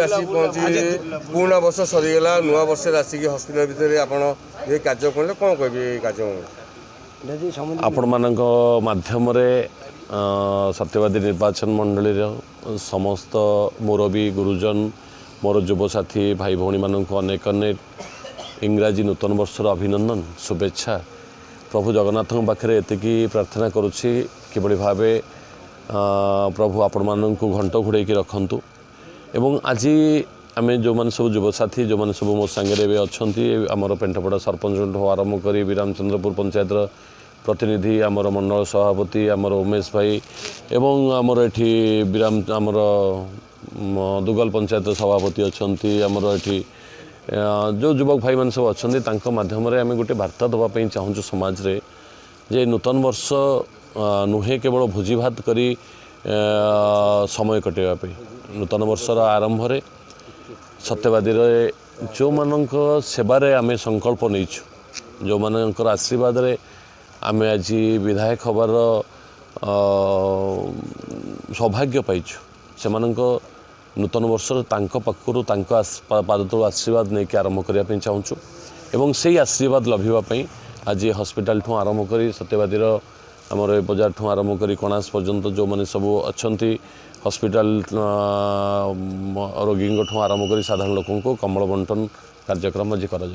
hospital आसी पहुँची पुणा वर्ष सरीगला नुआ वर्ष आसिक हस्पिटाल भितर आपण ये कार्य कले कौन कहे कार्य आपण मानक माध्यम सत्यवादी निर्वाचन मंडली समस्त मुरबी गुरुजन मोर युवसाथी भाई भौणी मानक अनेक अनेक इंग्राजी नूतन वर्षर अभिनंदन शुभेच्छा प्रभु जगन्नाथ पाखे एतिकी प्रार्थना करुच्ची किभली भाव प्रभु आपण मानक घंट घोड़े रखंतु एवं आज आम जो मैंने सब युवसाथी जो मैंने सब मो सांगे भी अच्छा आमर पेंटपड़ा सरपंच आरंभ कर विरामचंद्रपुर पंचायत प्रतिनिधि आमर मंडल सभापति आमर उमेश भाई एवं आमर एठी विराम आमर दुगल पंचायत सभापति अच्छा आमर एठी जो युवक भाई मैंने सब अच्छा माध्यम आम गोटे वार्ता देवाई चाहूँ समाज रे जे नूतन वर्ष नुहे केवल भोजी भात करी समय कटेवाई नूतन वर्षर आरंभ रे सत्यवादी जो मानक सेवारे आमे संकल्प नहींचु जो मानकर आशीर्वाद रे आमे आज विधायक हबार सौभाग्य पाइछु से मानक नूतन वर्ष पाखु पादतल आशीर्वाद नहीं आरंभ करने चाहूँ एवं से आशीर्वाद लभिवाई आज हस्पिटाल ठूँ आरंभ कर सत्यवादी आमर बजार ठूँ आरंभ कर कणास पर्यंत जो मैंने सब अच्छा हस्पिटाल रोगी ठूँ आरंभ कर साधारण लोक कमल बंटन कार्यक्रम आज कर